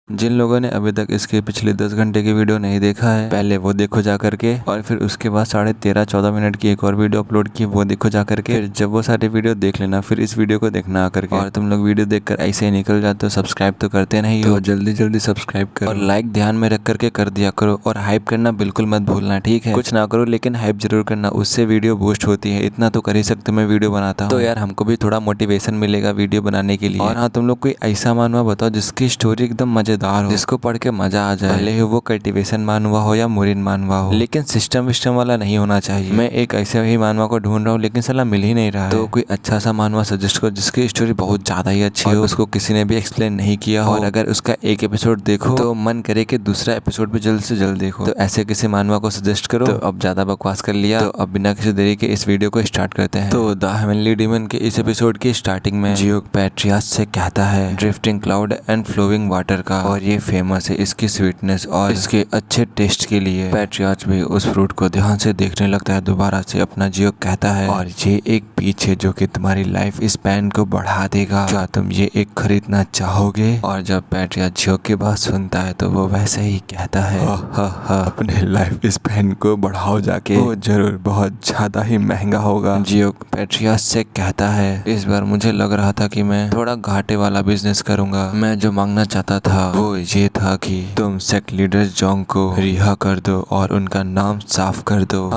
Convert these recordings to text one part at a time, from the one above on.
जिन लोगों ने अभी तक इसके पिछले 10 घंटे की वीडियो नहीं देखा है, पहले वो देखो जा करके, और फिर उसके बाद 13.5-14 मिनट की एक और वीडियो अपलोड की, वो देखो जा करके। फिर जब वो सारी वीडियो देख लेना, फिर इस वीडियो को देखना आकर के। और तुम लोग वीडियो देखकर ऐसे ही निकल जाते हो, सब्सक्राइब तो करते नहीं हो, तो जल्दी जल्दी सब्सक्राइब करो और लाइक ध्यान में रख करके कर दिया करो। और हाइप करना बिल्कुल मत भूलना, ठीक है? कुछ ना करो लेकिन हाइप जरूर करना, उससे वीडियो बूस्ट होती है। इतना तो कर ही सकते, मैं वीडियो बनाता हूँ तो यार हमको भी थोड़ा मोटिवेशन मिलेगा वीडियो बनाने के लिए। और हाँ, तुम लोग कोई ऐसा मानवा बताओ जिसकी स्टोरी एकदम मजेदार हो, जिसको पढ़ के मजा आ जाए, भले ही वो कल्टीवेशन मानवा हो या मुरीन मानवा हो, लेकिन सिस्टम विस्टम वाला नहीं होना चाहिए। मैं एक ऐसे ही मानवा को ढूंढ रहा हूँ लेकिन साला मिल ही नहीं रहा है। तो कोई अच्छा सा मानवा सजेस्ट करो जिसकी स्टोरी बहुत ज्यादा ही अच्छी हो, उसको किसी ने भी एक्सप्लेन नहीं किया हो, और अगर उसका एक एपिसोड देखो तो मन करे कि दूसरा एपिसोड भी जल्द से जल्द देखो। तो ऐसे किसी मानवा को सजेस्ट करो। तो अब ज्यादा बकवास कर लिया, तो अब बिना किसी देरी के इस वीडियो को स्टार्ट करते हैं। तो द हेवनली डीमन के इस एपिसोड की स्टार्टिंग में जियोक पैट्रियार्च से कहता है drifting cloud and flowing water का, और ये फेमस है इसकी स्वीटनेस और इसके अच्छे टेस्ट के लिए। पैट्रियार्च भी उस फ्रूट को ध्यान से देखने लगता है दोबारा से। अपना जियोक कहता है, और ये एक पीच है जो कि तुम्हारी लाइफ स्पैन को बढ़ा देगा, क्या तुम ये एक खरीदना चाहोगे? और जब पैट्रियार्च जियोक की बात सुनता है तो वो वैसे ही कहता है, अपने लाइफ स्पैन को बढ़ाओ जाके, वो जरूर बहुत ज्यादा ही महंगा होगा। जियोक पैट्रियार्च से कहता है, इस बार मुझे लग रहा था कि मैं थोड़ा घाटे वाला बिजनेस करूंगा। मैं जो मांगना चाहता था वो ये था कि तुम सेक्ट लीडर जोंग को रिहा कर दो और उनका नाम साफ कर दो।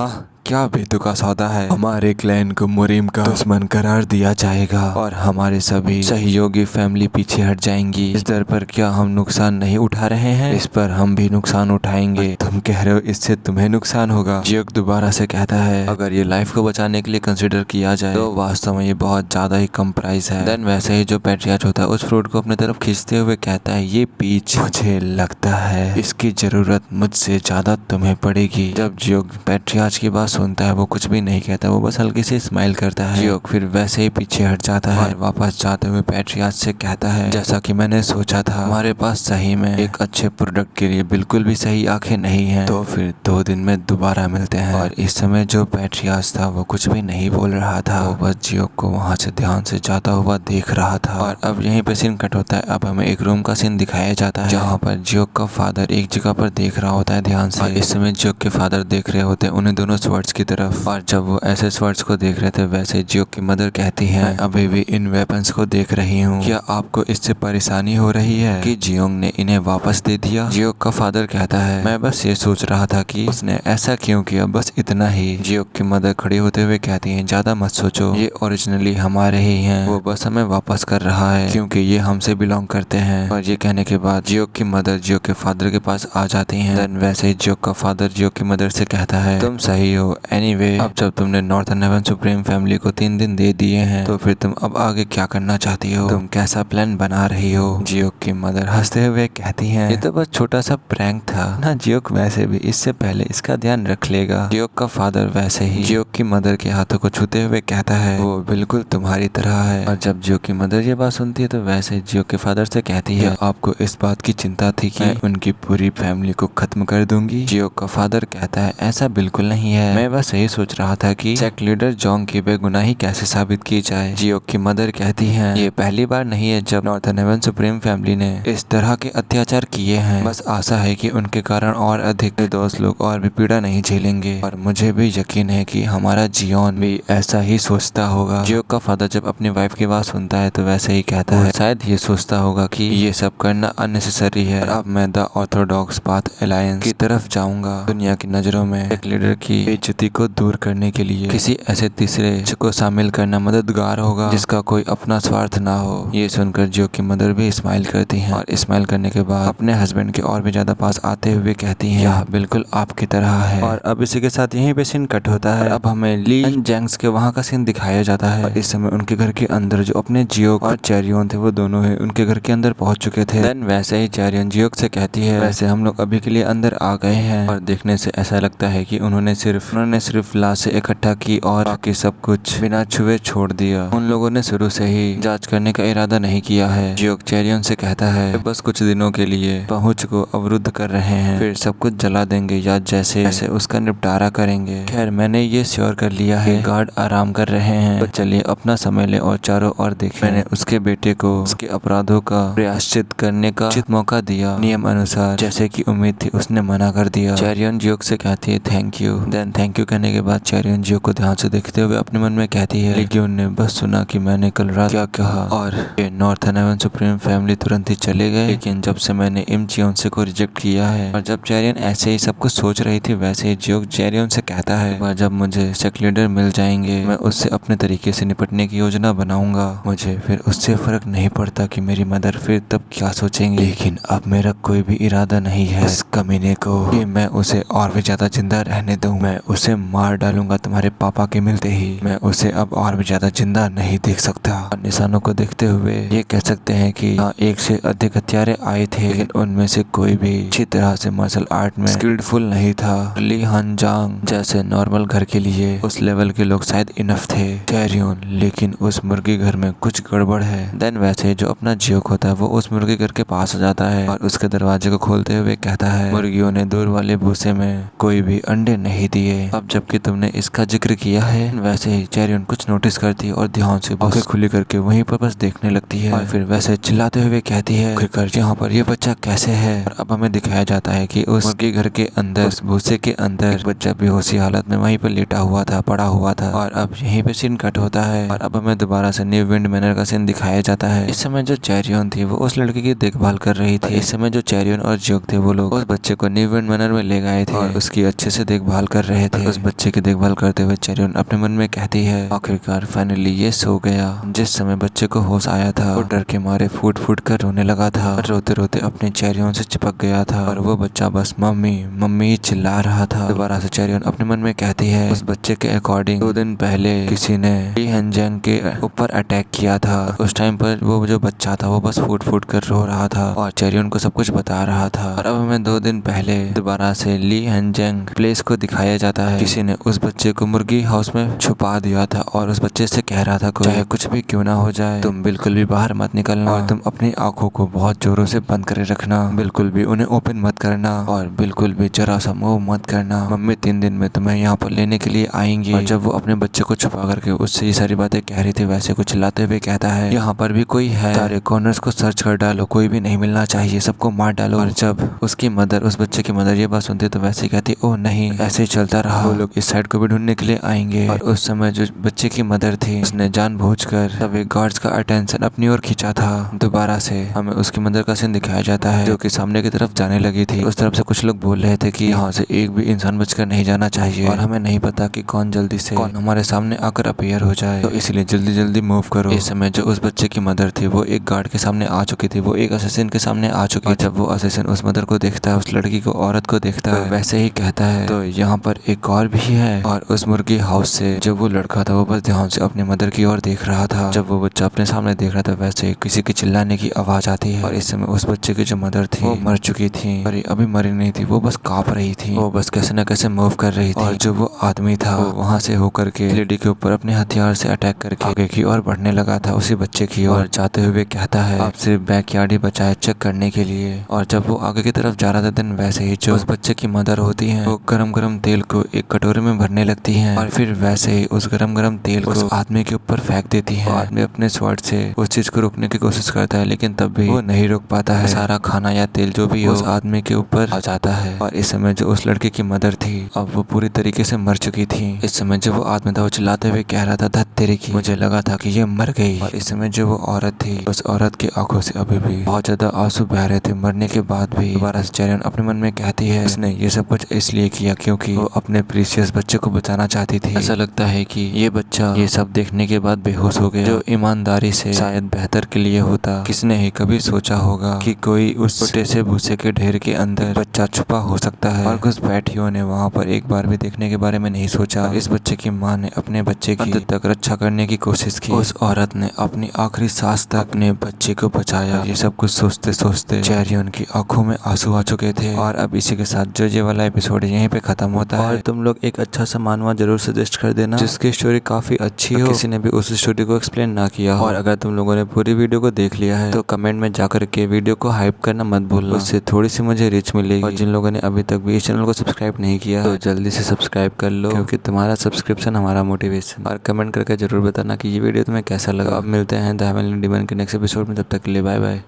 क्या बेतुका सौदा है। हमारे क्लैन को मुरीम का दुश्मन करार दिया जाएगा और हमारे सभी सहयोगी फैमिली पीछे हट जाएंगी। इस दर पर क्या हम नुकसान नहीं उठा रहे हैं? इस पर हम भी नुकसान उठाएंगे। तुम कह रहे हो इससे तुम्हें नुकसान होगा? जियोक दोबारा से कहता है, अगर ये लाइफ को बचाने के लिए कंसिडर किया जाए तो वास्तव में ये बहुत ज्यादा ही कम प्राइस है। देन वैसे ही जो पैट्रियार्च होता है उस फ्रूट को अपनी तरफ खींचते हुए कहता है, ये पीच मुझे लगता है इसकी जरूरत मुझसे ज्यादा तुम्हें पड़ेगी। जब जियोक पैट्रियार्च की बात सुनता है वो कुछ भी नहीं कहता, वो बस हल्की से स्माइल करता है। जियोक फिर वैसे ही पीछे हट जाता है और वापस जाते हुए पैट्रियार्च से कहता है, जैसा कि मैंने सोचा था, हमारे पास सही में एक अच्छे प्रोडक्ट के लिए बिल्कुल भी सही आंखें नहीं हैं। तो फिर 2 दिन में दोबारा मिलते हैं। और इस समय जो पैट्रियार्च था वो कुछ भी नहीं बोल रहा था, वो बस जियोक को वहाँ से ध्यान से जाता हुआ देख रहा था। और अब यहीं पे सीन कट होता है। अब हमें एक रूम का सीन दिखाया जाता है जहाँ पर जियोक का फादर एक जगह पर देख रहा होता है ध्यान से। इस समय जियोक के फादर देख रहे होते हैं उन्हें दोनों स्वर्ड्स की तरफ, और जब वो ऐसे स्वर्ड्स को देख रहे थे वैसे जियोक की मदर कहती है, मैं अभी भी इन वेपन्स को देख रही हूँ, क्या आपको इससे परेशानी हो रही है कि जियोंग ने इन्हें वापस दे दिया? जियोक का फादर कहता है, मैं बस ये सोच रहा था कि उसने ऐसा क्यों किया, बस इतना ही। जियोक की मदर खड़ी होते हुए कहती है, ज्यादा मत सोचो, ये ओरिजिनली हमारे ही हैं, वो बस हमें वापस कर रहा है क्योंकि ये हमसे बिलोंग करते हैं। और ये कहने के बाद जियोक की मदर जियोक के फादर के पास आ जाती है। देन वैसे ही जियोक का फादर जियोक की मदर से कहता है, तुम सही हो। एनीवे, अब जब तुमने नॉर्थर्न हेवन सुप्रीम फैमिली को 3 दिन दे दिए हैं तो फिर तुम अब आगे क्या करना चाहती हो? तुम कैसा प्लान बना रही हो? जियोक की मदर हंसते हुए कहती हैं, ये तो बस छोटा सा प्रैंक था ना जियोक, वैसे भी इससे पहले इसका ध्यान रख लेगा। जियोक का फादर वैसे ही जियोक की मदर के हाथों को छूते हुए कहता है, वो बिल्कुल तुम्हारी तरह है। और जब जियोक की मदर ये बात सुनती है तो वैसे जियोक के फादर से कहती है, आपको इस बात की चिंता थी कि मैं उनकी पूरी फैमिली को खत्म कर दूंगी? जियोक का फादर कहता है, ऐसा बिल्कुल नहीं है, मैं बस यही सोच रहा था कि सेक्ट लीडर जोंग की बेगुनाही कैसे साबित की जाए। जियोक की मदर कहती हैं, ये पहली बार नहीं है जब नॉर्थर्न हेवन सुप्रीम फैमिली ने इस तरह के अत्याचार किए हैं, बस आशा है कि उनके कारण और अधिक निर्दोष लोग और भी पीड़ा नहीं झेलेंगे। और मुझे भी यकीन है कि हमारा जियोन भी ऐसा ही सोचता होगा। जियोक का फादर जब अपनी वाइफ की बात सुनता है तो वैसे ही कहता है, शायद ये सोचता होगा कि ये सब करना अननेसेसरी है। अब मैं द ऑर्थोडॉक्स पाथ अलायंस की तरफ जाऊंगा, दुनिया की नजरों में एक लीडर की बेइज्जती को दूर करने के लिए किसी ऐसे तीसरे को शामिल करना मददगार होगा जिसका कोई अपना स्वार्थ ना हो। ये सुनकर जियोक की मदर भी स्माइल करती हैं, और स्माइल करने के बाद अपने हस्बैंड के और भी ज्यादा पास आते हुए कहती हैं, यह बिल्कुल आपकी तरह है। और अब इसी के साथ यहीं पे सीन कट होता है। अब हमें ली एंड जैंग्स के वहाँ का सीन दिखाया जाता है। और इस समय उनके घर के अंदर जो अपने जियोक और चेरियन थे वो दोनों ही उनके घर के अंदर पहुंच चुके थे। देन वैसे ही चेरियन जियोक से कहती है, वैसे हम लोग अभी के लिए अंदर आ गए हैं, और देखने से ऐसा लगता है कि उन्होंने सिर्फ उन्होंने सिर्फ लाशें इकट्ठा की और बाकी सब कुछ बिना छुए छोड़ दिया। उन लोगों ने शुरू से ही जांच करने का इरादा नहीं किया है। जियोक चेरियन से कहता है बस कुछ दिनों के लिए पहुंच को अवरुद्ध कर रहे हैं, फिर सब कुछ जला देंगे या जैसे ऐसे उसका निपटारा करेंगे। खैर मैंने ये श्योर कर लिया है गार्ड आराम कर रहे हैं, तो चलिए अपना समय ले और चारों ओर देखें। मैंने उसके बेटे को उसके अपराधों का प्रायश्चित करने का उचित मौका दिया। नियम अनुसार जैसे की उम्मीद थी उसने मना कर दिया। चेरियन जियोक से कहती है thank you. Then thank you कहने के बाद चेरियन जियोक को ध्यान से देखते हुए अपने मन में कहती है लिग्यून ने बस सुना कि मैंने कल रात क्या कहा और नॉर्थर्न हेवन सुप्रीम फैमिली तुरंत ही चले गए, लेकिन जब से मैंने इम चियोन्से को रिजेक्ट किया है। और जब चेरियन ऐसे ही सब कुछ सोच रही थी वैसे ही जियोक चेरियन से कहता है जब मुझे सेक्ट लीडर मिल जाएंगे मैं उससे अपने तरीके से निपटने की योजना बनाऊंगा। मुझे फिर उससे फर्क नहीं पड़ता कि मेरी मदर फिर तब क्या सोचेंगे, लेकिन अब मेरा कोई भी इरादा नहीं है इस कमीने को कि मैं उसे और भी ज्यादा जिंदा रहने दूं। मैं उसे मार डालूंगा तुम्हारे पापा के मिलते ही। मैं उसे अब और भी ज्यादा जिंदा नहीं देख सकता। और निशानों को देखते हुए ये कह सकते हैं कि यहाँ एक से अधिक हथियारे आए थे, लेकिन उनमें से कोई भी अच्छी तरह से मार्शल आर्ट में स्किल्डफुल नहीं था। ली हान जांग जैसे नॉर्मल घर के लिए उस लेवल के लोग शायद इनफ थे। चेरियन लेकिन उस मुर्गी घर में कुछ गड़बड़ है। देन वैसे जो अपना जियोक होता है वो उस मुर्गी घर के पास आ जाता है और उसके दरवाजे को खोलते हुए कहता है मुर्गियों ने दूर वाले भूसे में कोई भी अंडे नहीं दिए। अब जबकि तुमने इसका जिक्र किया है वैसे ही चेरियन कुछ नोटिस करती है और ध्यान से आंखें खुली करके वहीं पर बस देखने लगती है और फिर वैसे चिल्लाते हुए कहती है आखिरकार यहाँ पर ये बच्चा कैसे है। और अब हमें दिखाया जाता है कि उस मुर्गी घर के अंदर उस भूसे के अंदर एक बच्चा बेहोशी हालत में वहीं पर लेटा हुआ था, पड़ा हुआ था। और अब यहीं पे सीन कट होता है और अब हमें दोबारा से न्यू विंड मैनर का सीन दिखाया जाता है। इस समय जो चेरियन थी वो उस लड़के की देखभाल कर रही थी। इस समय जो चेरियन और जियोक थे वो लोग उस बच्चे को न्यू विंड मैनर में ले गए थे और उसकी अच्छे से देखभाल कर रहे थे। उस बच्चे की देखभाल करते हुए चेरियन अपने मन में कहती है आखिरकार फाइनली ये सो गया। जिस समय बच्चे को होश आया था वो डर के मारे फूट फूट कर रोने लगा था और रोते रोते अपने चेरियन से चिपक गया था और वो बच्चा बस मम्मी मम्मी चिल्ला रहा था। दोबारा से चेरियन अपने मन में कहती है उस बच्चे के अकॉर्डिंग 2 दिन पहले किसी ने ली हानजांग के ऊपर अटैक किया था। उस टाइम पर वो जो बच्चा था वो बस फूट फूट कर रो रहा था और चेरियन को सब कुछ बता रहा था। और अब हमें 2 दिन पहले दोबारा से ली हानजांग प्लेस को दिखाया जाता है। किसी ने उस बच्चे को मुर्गी हाउस में छुपा दिया था और उस बच्चे से कह रहा था चाहे कुछ भी क्यों ना हो जाए तुम बिल्कुल भी बाहर मत निकलना और तुम अपनी आंखों को बहुत जोरों से बंद करे रखना, बिल्कुल भी उन्हें ओपन मत करना और बिल्कुल भी जरा सा मूव मत करना। मम्मी 3 दिन में तुम्हें यहाँ पर लेने के लिए आएंगी। और जब वो अपने बच्चे को छुपा करके उससे ये सारी बातें कह रही थी वैसे कुछ चिल्लाते हुए कहता है यहाँ पर भी कोई है, सारे कॉर्नर्स को सर्च कर डालो, कोई भी नहीं मिलना चाहिए, सबको मार डालो। और जब उसकी मदर उस बच्चे की मदर ये बात सुनती तो वैसे कहती ओह नहीं, ऐसे ही चलता रहा, वो लोग इस साइड को भी ढूंढने के लिए आएंगे। और उस समय जो बच्चे की मदर थी उसने जानबूझकर सभी गार्ड्स का अटेंशन अपनी ओर खींचा था। दोबारा से हमें उसकी मदर का सीन दिखाया जाता है जो कि सामने की तरफ जाने लगी थी। उस तरफ से कुछ लोग बोल रहे थे कि यहाँ से एक भी इंसान बचकर नहीं जाना चाहिए और हमें नहीं पता कि कौन जल्दी से कौन हमारे सामने आकर अपीयर हो जाए, तो इसलिए जल्दी जल्दी मूव करो। इस समय जो उस बच्चे की मदर थी वो एक गार्ड के सामने आ चुकी थी, वो एक असिस्टेंट के सामने आ चुकी थी। जब वो असिस्टेंट उस मदर को देखता है, उस लड़की को, औरत को देखता है, वैसे ही कहता है तो यहाँ पर एक और भी है। और उस मुर्गी हाउस से जो वो लड़का था वो बस ध्यान से अपनी मदर की ओर देख रहा था। जब वो बच्चा अपने सामने देख रहा था वैसे किसी की चिल्लाने की आवाज आती है और इस समय उस बच्चे की जो मदर थी वो मर चुकी थी। और अभी मरी नहीं थी, वो बस कांप रही थी, वो बस कैसे न कैसे मूव कर रही थी। और जो वो आदमी था वो वहाँ से होकर के लेडी के ऊपर अपने हथियार से अटैक करके आगे की ओर बढ़ने लगा था उसी बच्चे की ओर। जाते हुए कहता है आप सिर्फ बैकयार्ड ही बचा है चेक करने के लिए। और जब वो आगे की तरफ जा रहा था दिन वैसे ही जो उस बच्चे की मदर होती है वो गरम गरम तेल को एक कटोरे में भरने लगती है और फिर वैसे ही उस गरम गरम तेल को उस आदमी के ऊपर फेंक देती है। आदमी अपने स्वॉर्ड से उस चीज को रोकने की कोशिश करता है लेकिन तब भी वो नहीं रोक पाता है। सारा खाना या तेल जो भी उस आदमी के ऊपर आ जाता है। और इस समय जो उस लड़के की मदर थी अब वो पूरी तरीके से मर चुकी थी। इस समय जो वो आदमी था वो चिल्लाते हुए कह रहा था धत तेरे की, मुझे लगा था कि ये मर गई। और इस समय जो वो औरत थी उस औरत की आंखों से अभी भी बहुत ज्यादा आंसू बह रहे थे मरने के बाद भी। दोबारा से चेरियन अपने मन में कहती है उसने ये सब कुछ इसलिए किया क्योंकि वो अपने प्रीशियस बच्चे को बचाना चाहती थी। ऐसा लगता है कि ये बच्चा ये सब देखने के बाद बेहोश हो गया, जो ईमानदारी से शायद बेहतर के लिए होता। किसने ही कभी सोचा होगा कि कोई उस छोटे से भूसे के ढेर के अंदर बच्चा छुपा हो सकता है। और कुछ बैठियों ने वहाँ पर एक बार भी देखने के बारे में नहीं सोचा। इस बच्चे की माँ ने अपने बच्चे की अंत तक रक्षा करने की कोशिश की। उस औरत ने अपनी आखिरी सांस तक अपने बच्चे को बचाया। ये सब कुछ सोचते सोचते चेरियन की आंखों में आंसू आ चुके थे। और अब इसी के साथ जो ये वाला एपिसोड यहीं पे खत्म होता है। और तुम लोग एक अच्छा सा मानवा जरूर सजेस्ट कर देना जिसकी स्टोरी काफी अच्छी हो, किसी ने भी उस स्टोरी को एक्सप्लेन ना किया हो। और अगर तुम लोगों ने पूरी वीडियो को देख लिया है तो कमेंट में जाकर के वीडियो को हाइप करना मत भूलना, उससे थोड़ी सी मुझे रीच मिलेगी। और जिन लोगों ने अभी तक भी इस चैनल को सब्सक्राइब नहीं किया तो जल्दी से सब्सक्राइब कर लो, क्योंकि तुम्हारा सब्सक्रिप्शन हमारा मोटिवेशन। और कमेंट करके जरूर बताना कि ये वीडियो तुम्हें कैसा लगा। अब मिलते हैं द हेवनली डीमन के नेक्स्ट एपिसोड में, तब तक के लिए बाय बाय।